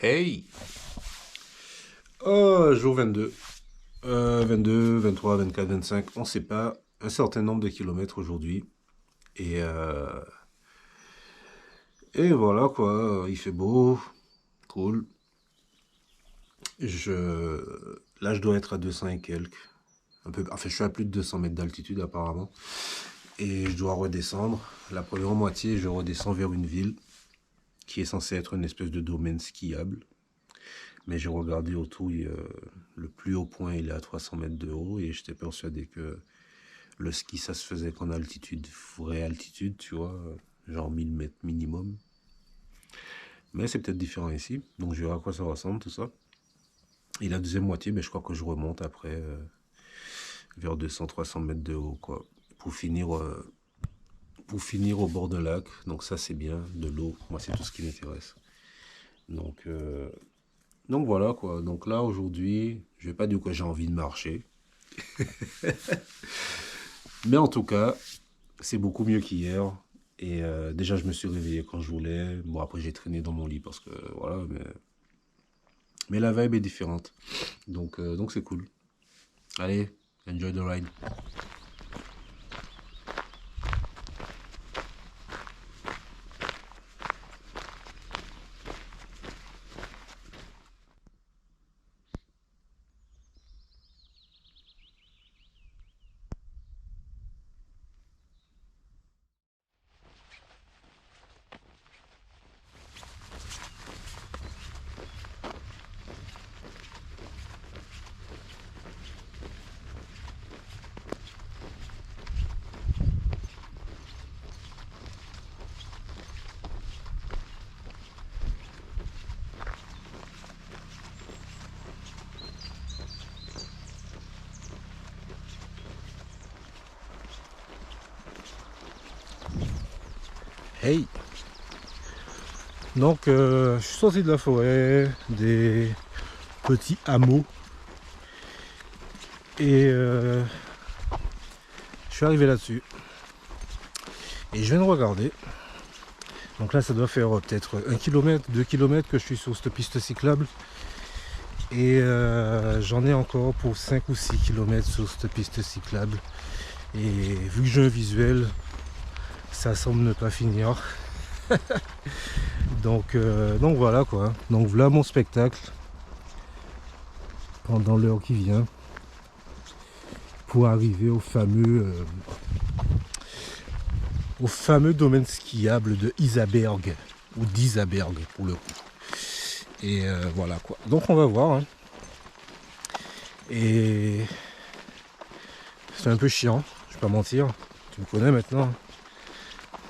Hey! Jour 22. 22, 23, 24, 25, on sait pas. Un certain nombre de kilomètres aujourd'hui. Et, euh, et voilà quoi, il fait beau, cool. Là, je dois être à 200 et quelques. Un peu, enfin, je suis à plus de 200 mètres d'altitude apparemment. Et je dois redescendre. La première moitié, je redescends vers une ville qui est censée être une espèce de domaine skiable. Mais j'ai regardé autour, le plus haut point, il est à 300 mètres de haut et j'étais persuadé que le ski, ça se faisait qu'en altitude, vraie altitude, tu vois, genre 1000 mètres minimum. Mais c'est peut-être différent ici, donc je verrai à quoi ça ressemble tout ça. Et la deuxième moitié, je crois que je remonte après vers 200-300 mètres de haut, quoi. Pour finir, euh, pour finir au bord d'un lac, donc ça c'est bien, de l'eau, moi c'est tout ce qui m'intéresse. Donc, euh, donc voilà quoi, donc là aujourd'hui, je vais pas dire que j'ai envie de marcher, mais en tout cas, c'est beaucoup mieux qu'hier. Et déjà, je me suis réveillé quand je voulais. Bon, après, j'ai traîné dans mon lit parce que voilà, mais la vibe est différente. Donc c'est cool. Allez, enjoy the ride. Hey! Je suis sorti de la forêt, des petits hameaux, et je suis arrivé là-dessus. Et je viens de regarder. Donc là, ça doit faire peut-être 1 km, 2 km que je suis sur cette piste cyclable. Et j'en ai encore pour 5 ou 6 km sur cette piste cyclable. Et vu que j'ai un visuel, ça semble ne pas finir. Donc voilà quoi. Donc voilà mon spectacle pendant l'heure qui vient pour arriver au fameux domaine skiable de Isaberg ou d'Isaberg pour le coup. Et voilà quoi. Donc on va voir. Hein. Et c'est un peu chiant, je vais pas mentir. Tu me connais maintenant.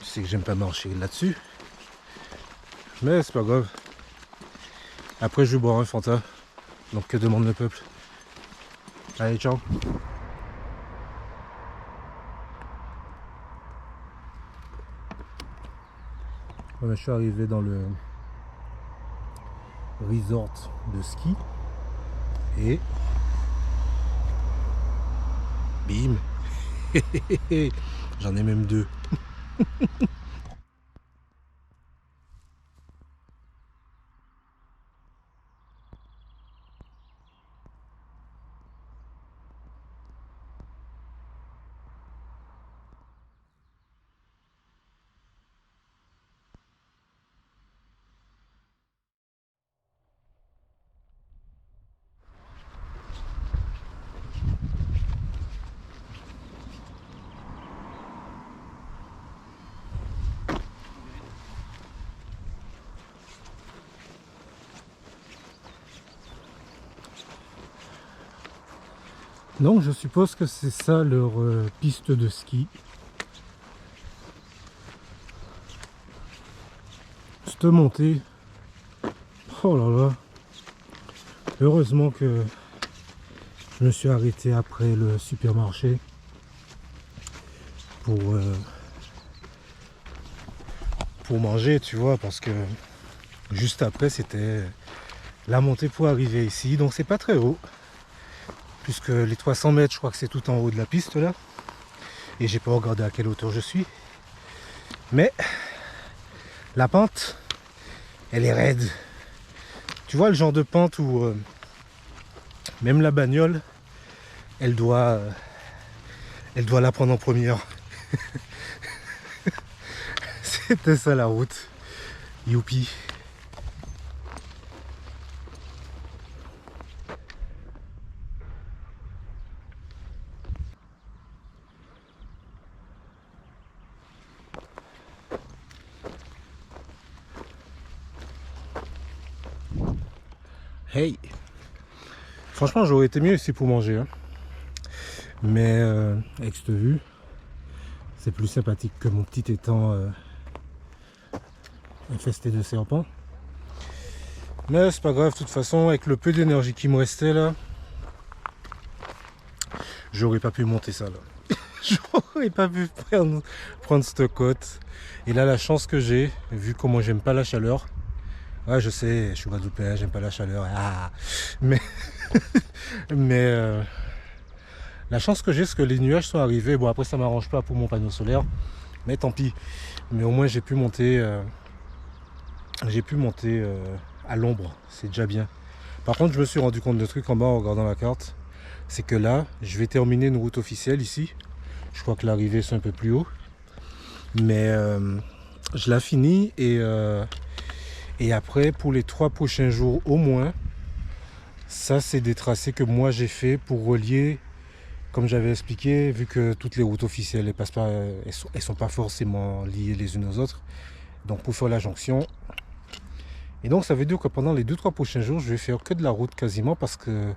Tu sais que j'aime pas marcher là-dessus. Mais c'est pas grave. Après je vais boire un Fanta. Donc que demande le peuple? Allez, ciao. Voilà, je suis arrivé dans le resort de ski. Et bim. J'en ai même deux. Donc je suppose que c'est ça leur piste de ski. Cette montée. Oh là là. Heureusement que je me suis arrêté après le supermarché pour, euh, pour manger, tu vois, parce que juste après c'était la montée pour arriver ici. Donc c'est pas très haut. Puisque les 300 mètres, je crois que c'est tout en haut de la piste là. Et j'ai pas regardé à quelle hauteur je suis. Mais la pente, elle est raide. Tu vois le genre de pente où même la bagnole, elle doit la prendre en première. C'était ça la route. Youpi. Hey. Franchement, j'aurais été mieux ici pour manger. Hein. Mais avec cette vue, c'est plus sympathique que mon petit étang infesté de serpents. Mais c'est pas grave, de toute façon, avec le peu d'énergie qui me restait là, j'aurais pas pu monter ça là. J'aurais pas pu prendre cette côte. Et là, la chance que j'ai, vu comment j'aime pas la chaleur. Ouais, je sais, je suis guadeloupéen, j'aime pas la chaleur. Ah, mais la chance que j'ai, c'est que les nuages sont arrivés. Bon, après, ça m'arrange pas pour mon panneau solaire, mais tant pis. Mais au moins, j'ai pu monter à l'ombre. C'est déjà bien. Par contre, je me suis rendu compte de truc en bas en regardant la carte. C'est que là, je vais terminer une route officielle ici. Je crois que l'arrivée, c'est un peu plus haut. Mais je la finis et après, pour les 3 prochains jours au moins, ça, c'est des tracés que moi, j'ai fait pour relier, comme j'avais expliqué, vu que toutes les routes officielles, elles sont pas forcément liées les unes aux autres. Donc, pour faire la jonction. Et donc, ça veut dire que pendant les 2-3 prochains jours, je vais faire que de la route quasiment parce que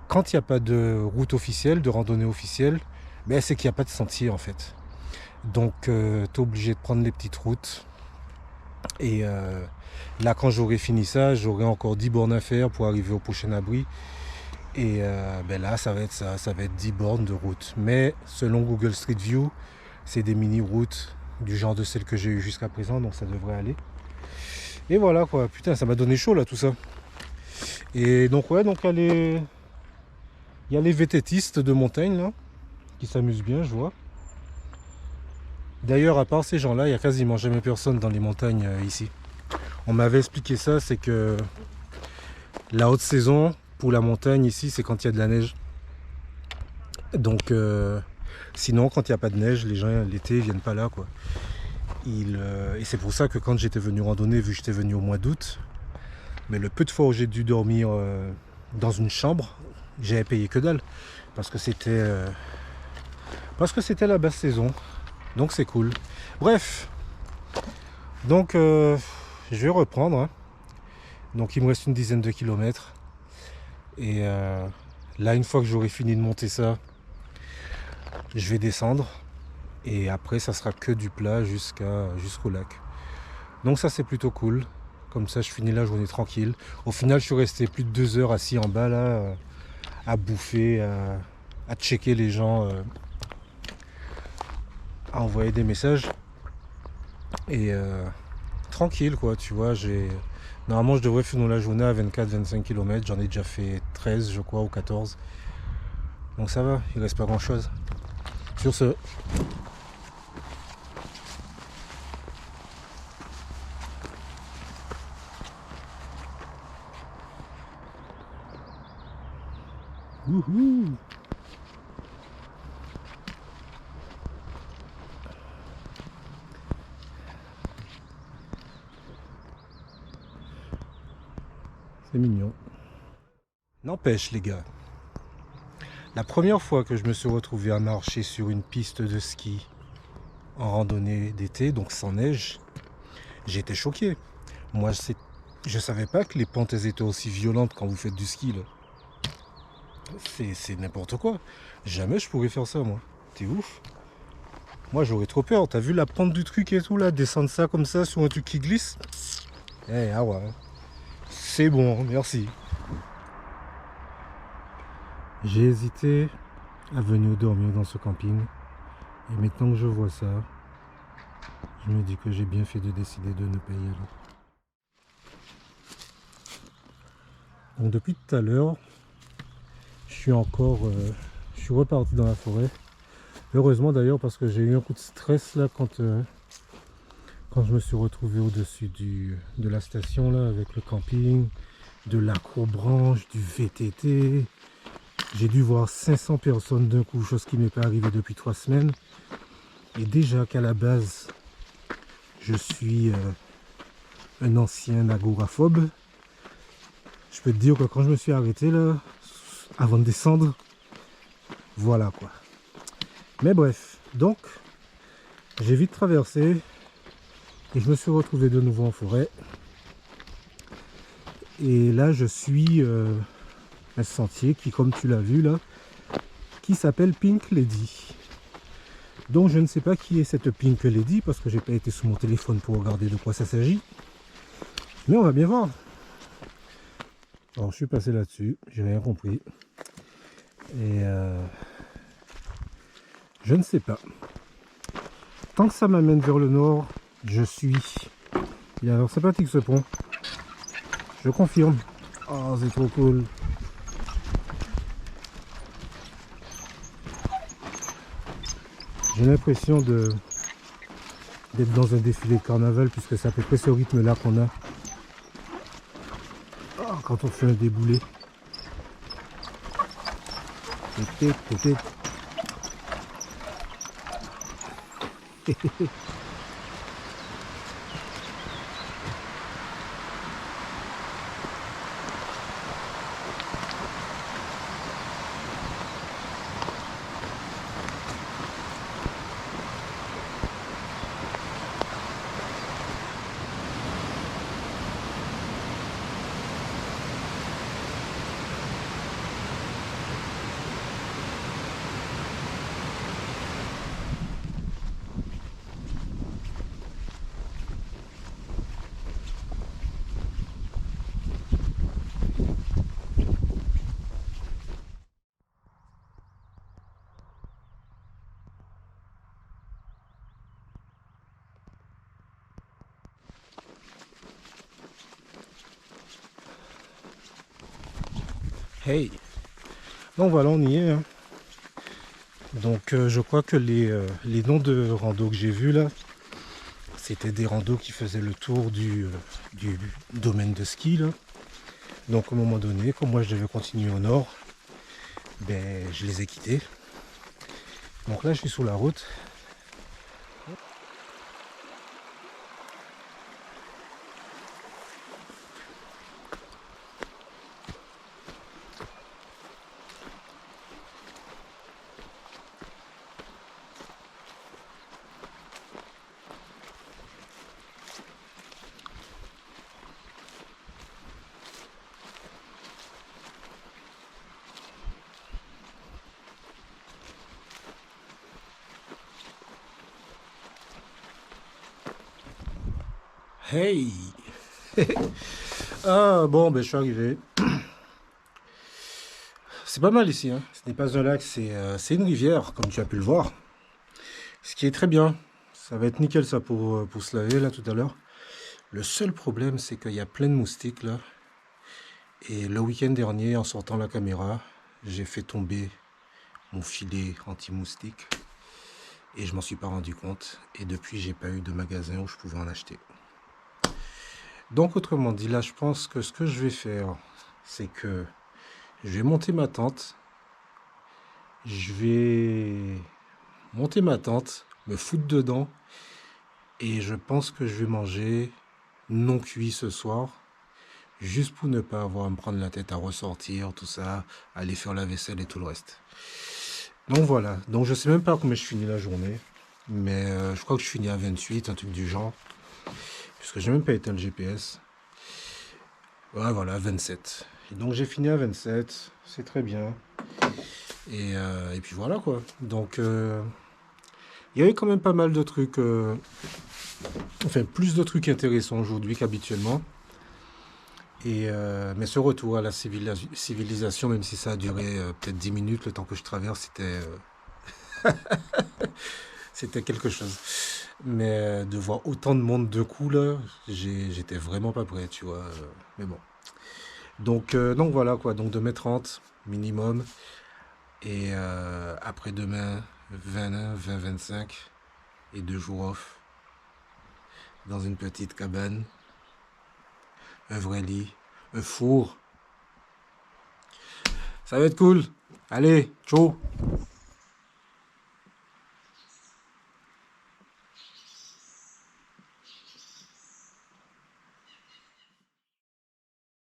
quand il n'y a pas de route officielle, de randonnée officielle, ben, c'est qu'il n'y a pas de sentier en fait. Donc, tu es obligé de prendre les petites routes. Et là, quand j'aurai fini ça, j'aurai encore 10 bornes à faire pour arriver au prochain abri. Et ben là, ça va être ça, ça va être 10 bornes de route. Mais selon Google Street View, c'est des mini-routes du genre de celles que j'ai eues jusqu'à présent, donc ça devrait aller. Et voilà quoi, putain, ça m'a donné chaud là tout ça. Et donc ouais, donc il y a les vététistes de montagne là, qui s'amusent bien, je vois. D'ailleurs, à part ces gens-là, il n'y a quasiment jamais personne dans les montagnes ici. On m'avait expliqué ça, c'est que la haute saison pour la montagne ici, c'est quand il y a de la neige. Donc, sinon, quand il n'y a pas de neige, les gens l'été viennent pas là, quoi. Et c'est pour ça que quand j'étais venu randonner, vu que j'étais venu au mois d'août, mais le peu de fois où j'ai dû dormir dans une chambre, j'avais payé que dalle. Parce que c'était la basse saison. Donc c'est cool. Bref. Donc je vais reprendre. Hein. Donc il me reste une dizaine de kilomètres. Et là, une fois que j'aurai fini de monter ça, je vais descendre. Et après, ça sera que du plat jusqu'au lac. Donc ça, c'est plutôt cool. Comme ça, je finis la journée tranquille. Au final, je suis resté plus de 2 heures assis en bas là, à bouffer, à checker les gens, à envoyer des messages. Et tranquille quoi, tu vois. Normalement, je devrais finir la journée à 24-25 km. J'en ai déjà fait 13, je crois, ou 14. Donc ça va, il reste pas grand chose. Sur ce... Wouhou. C'est mignon. N'empêche les gars, la première fois que je me suis retrouvé à marcher sur une piste de ski en randonnée d'été, donc sans neige, j'ai été choqué. Moi, je savais pas que les pentes étaient aussi violentes quand vous faites du ski là. C'est n'importe quoi. Jamais je pourrais faire ça moi. T'es ouf. Moi j'aurais trop peur. T'as vu la pente du truc et tout là, descendre ça comme ça sur un truc qui glisse. Eh ah ouais. C'est bon, merci. J'ai hésité à venir dormir dans ce camping. Et maintenant que je vois ça, je me dis que j'ai bien fait de décider de ne pas y aller. Donc depuis tout à l'heure, je suis reparti dans la forêt. Heureusement d'ailleurs parce que j'ai eu un coup de stress là quand quand je me suis retrouvé au-dessus de la station là, avec le camping, de l'acrobranche, du VTT. J'ai dû voir 500 personnes d'un coup, chose qui m'est pas arrivée depuis 3 semaines. Et déjà qu'à la base, je suis un ancien agoraphobe, je peux te dire que quand je me suis arrêté là, avant de descendre, voilà quoi. Mais bref, donc, j'ai vite traversé et je me suis retrouvé de nouveau en forêt. Et là, je suis un sentier qui, comme tu l'as vu là, qui s'appelle Pink Lady. Donc je ne sais pas qui est cette Pink Lady parce que j'ai pas été sur mon téléphone pour regarder de quoi ça s'agit. Mais on va bien voir. Alors je suis passé là-dessus, j'ai rien compris. Et je ne sais pas. Tant que ça m'amène vers le nord, je suis. Il a l'air sympathique ce pont. Je confirme. Oh, c'est trop cool. J'ai l'impression d'être dans un défilé de carnaval puisque c'est à peu près ce rythme-là qu'on a. Oh, quand on fait un déboulé. Hey! Donc voilà, on y est. Hein. Donc je crois que les noms de rando que j'ai vus là, c'était des randos qui faisaient le tour du domaine de ski là. Donc à un moment donné, comme moi je devais continuer au nord, ben je les ai quittés. Donc là je suis sur la route. Hey! Ah bon, ben je suis arrivé. C'est pas mal ici, hein. Ce n'est pas un lac, c'est une rivière, comme tu as pu le voir. Ce qui est très bien. Ça va être nickel ça pour se laver là tout à l'heure. Le seul problème, c'est qu'il y a plein de moustiques là. Et le week-end dernier, en sortant la caméra, j'ai fait tomber mon filet anti-moustique. Et je m'en suis pas rendu compte. Et depuis, j'ai pas eu de magasin où je pouvais en acheter. Donc autrement dit, là, je pense que ce que je vais faire, c'est que je vais monter ma tente. Je vais monter ma tente, me foutre dedans. Et je pense que je vais manger non cuit ce soir. Juste pour ne pas avoir à me prendre la tête à ressortir, tout ça, aller faire la vaisselle et tout le reste. Donc voilà, donc je sais même pas combien je finis la journée, mais je crois que je finis à 28, un truc du genre, puisque j'ai même pas éteint le GPS. Ouais, voilà, 27. Et donc j'ai fini à 27, c'est très bien. Et puis voilà quoi. Donc il y avait quand même pas mal de trucs, enfin plus de trucs intéressants aujourd'hui qu'habituellement. Mais ce retour à la civilisation, même si ça a duré peut-être 10 minutes, le temps que je traverse, c'était quelque chose. Mais de voir autant de monde de coups, là, j'étais vraiment pas prêt, tu vois. Mais bon. Donc voilà, quoi. Donc demain 30 minimum. Et après demain, 21, 20, 25. Et 2 jours off. dans une petite cabane, un vrai lit, un four. Ça va être cool. Allez, ciao.